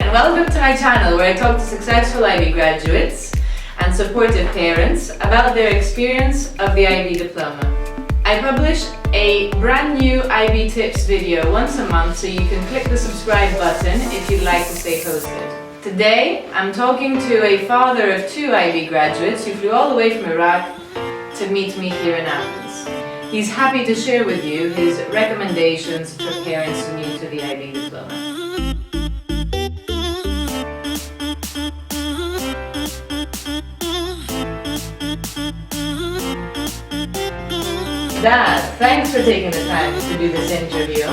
and welcome to my channel where I talk to successful IB graduates and supportive parents about their experience of the IB Diploma. I publish a brand new IB tips video once a month, so you can click the subscribe button if you'd like to stay posted. Today I'm talking to a father of two IB graduates who flew all the way from Iraq to meet me here in Athens. He's happy to share with you his recommendations for parents new to the IB Diploma. Dad, thanks for taking the time to do this interview.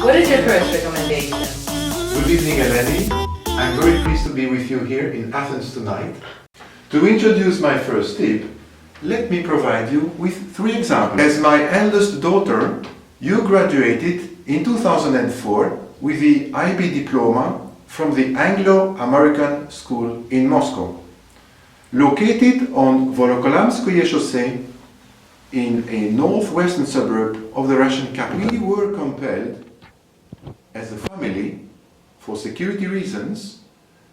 What is your first recommendation? Good evening, Eleni. I'm very pleased to be with you here in Athens tonight. To introduce my first tip, let me provide you with 3 examples. As my eldest daughter, you graduated in 2004 with the IB Diploma from the Anglo-American School in Moscow. Located on Volokolamskoye Chaussee, in a northwestern suburb of the Russian capital. We were compelled, as a family, for security reasons,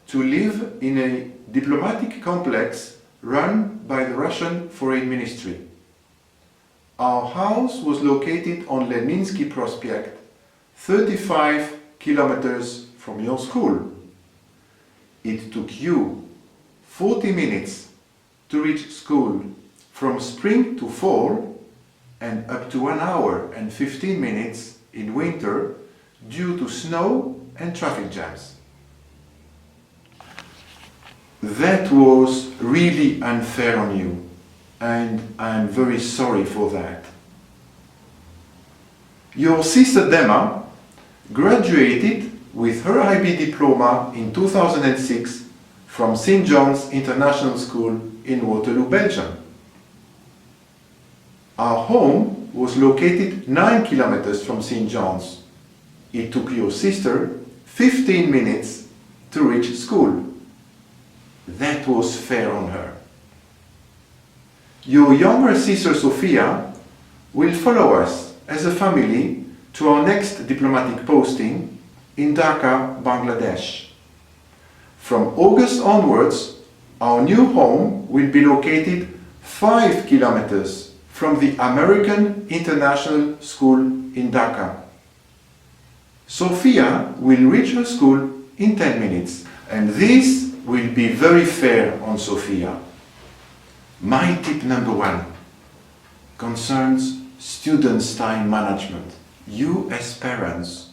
to live in a diplomatic complex run by the Russian Foreign Ministry. Our house was located on Leninsky Prospect, 35 kilometers from your school. It took you 40 minutes to reach school from spring to fall, and up to 1 hour and 15 minutes in winter due to snow and traffic jams. That was really unfair on you, and I'm very sorry for that. Your sister Dema graduated with her IB Diploma in 2006 from St. John's International School in Waterloo, Belgium. Our home was located 9 kilometers from St. John's. It took your sister 15 minutes to reach school. That was fair on her. Your younger sister Sophia will follow us as a family to our next diplomatic posting in Dhaka, Bangladesh. From August onwards, our new home will be located 5 kilometers from the American International School in Dhaka. Sophia will reach her school in 10 minutes, and this will be very fair on Sophia. My tip number 1 concerns students' time management. You as parents,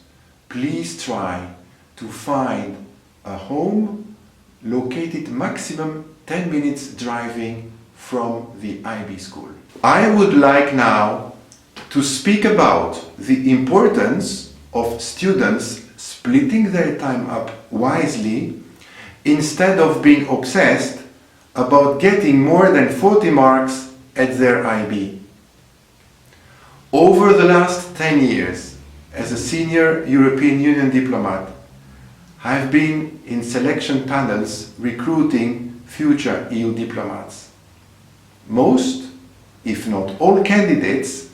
please try to find a home located maximum 10 minutes driving from the IB school. I would like now to speak about the importance of students splitting their time up wisely instead of being obsessed about getting more than 40 marks at their IB. Over the last 10 years, as a senior European Union diplomat, I've been in selection panels recruiting future EU diplomats. Most, if not all candidates,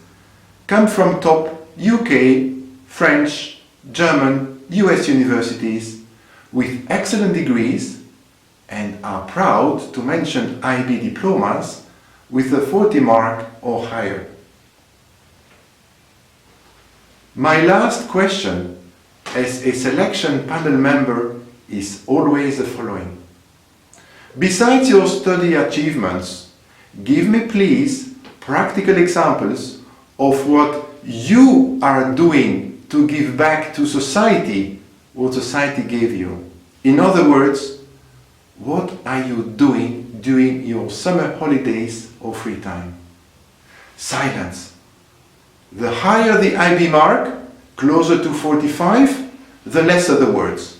come from top UK, French, German, US universities with excellent degrees and are proud to mention IB diplomas with a 40 mark or higher. My last question as a selection panel member is always the following. Besides your study achievements, give me please practical examples of what you are doing to give back to society what society gave you. In other words, what are you doing during your summer holidays or free time? Silence. The higher the IB mark, closer to 45, the lesser the words.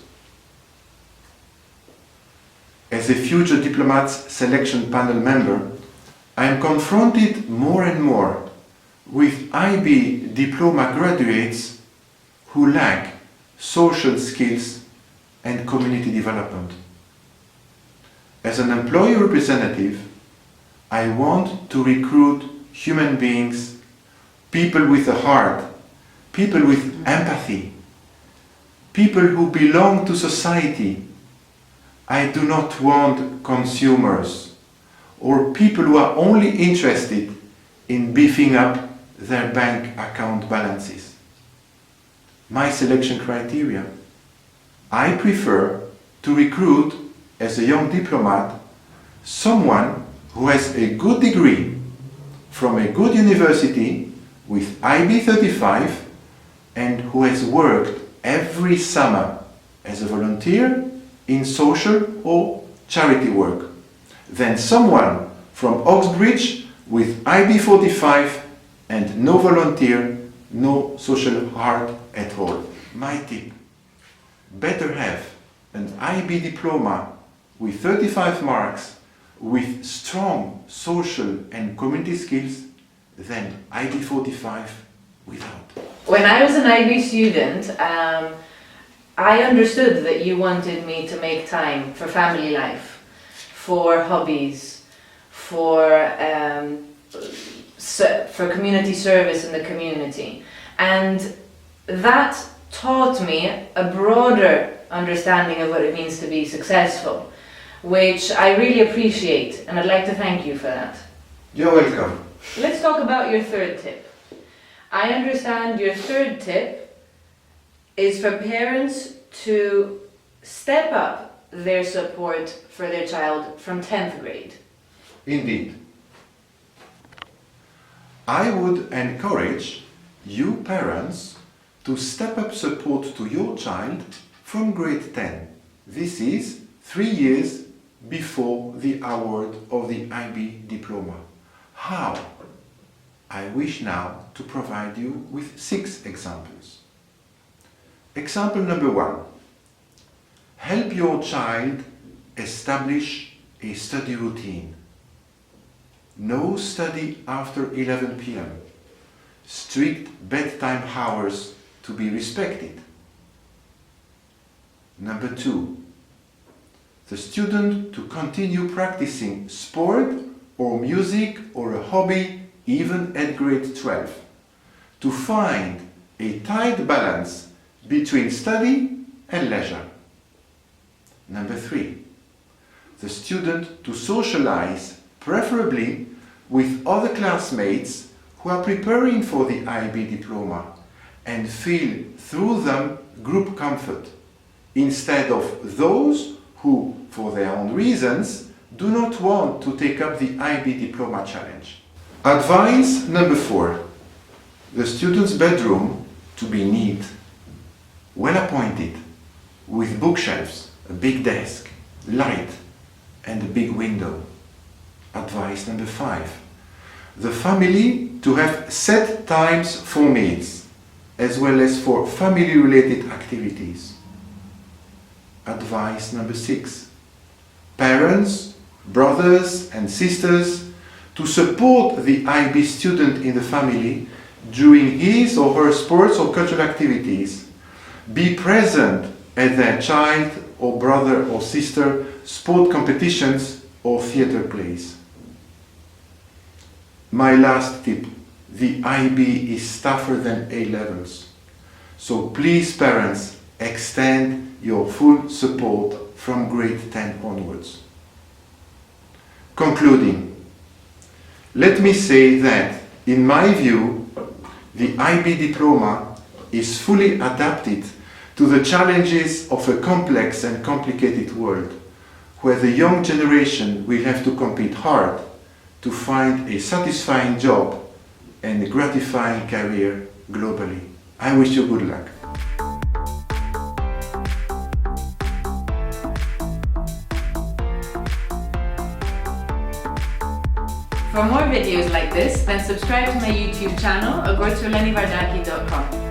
As a future diplomats selection panel member, I am confronted more and more with IB Diploma graduates who lack social skills and community development. As an employee representative, I want to recruit human beings, people with a heart, people with empathy, people who belong to society I do not want consumers or people who are only interested in beefing up their bank account balances. My selection criteria: I prefer to recruit as a young diplomat someone who has a good degree from a good university with IB 35 and who has worked every summer as a volunteer in social or charity work, than someone from Oxbridge with IB 45 and no volunteer, no social heart at all. My tip: better have an IB diploma with 35 marks with strong social and community skills than IB 45 without. When I was an IB student, I understood that you wanted me to make time for family life, for hobbies, for community service in the community. And that taught me a broader understanding of what it means to be successful, which I really appreciate, and I'd like to thank you for that. You're welcome. Let's talk about your third tip. I understand your third tip is for parents to step up their support for their child from 10th grade. Indeed. I would encourage you parents to step up support to your child from grade 10. This is 3 years before the award of the IB Diploma. How? I wish now to provide you with 6 examples. Example number 1. Help your child establish a study routine. No study after 11 p.m. Strict bedtime hours to be respected. Number 2. The student to continue practicing sport or music or a hobby even at grade 12. To find a tight balance between study and leisure. Number 3. The student to socialize, preferably with other classmates who are preparing for the IB Diploma, and feel through them group comfort, instead of those who, for their own reasons, do not want to take up the IB Diploma challenge. Advice number 4. The student's bedroom to be neat, well appointed, with bookshelves, a big desk, light, and a big window. Advice number 5. The family to have set times for meals, as well as for family-related activities. Advice number 6. Parents, brothers and sisters to support the IB student in the family during his or her sports or cultural activities. Be present at their child or brother or sister sport competitions or theatre plays. My last tip: the IB is tougher than A levels. So please parents, extend your full support from grade 10 onwards. Concluding, let me say that, in my view, the IB Diploma is fully adapted to the challenges of a complex and complicated world, where the young generation will have to compete hard to find a satisfying job and a gratifying career globally. I wish you good luck. For more videos like this, then subscribe to my YouTube channel or go to eleni.vardakis.com.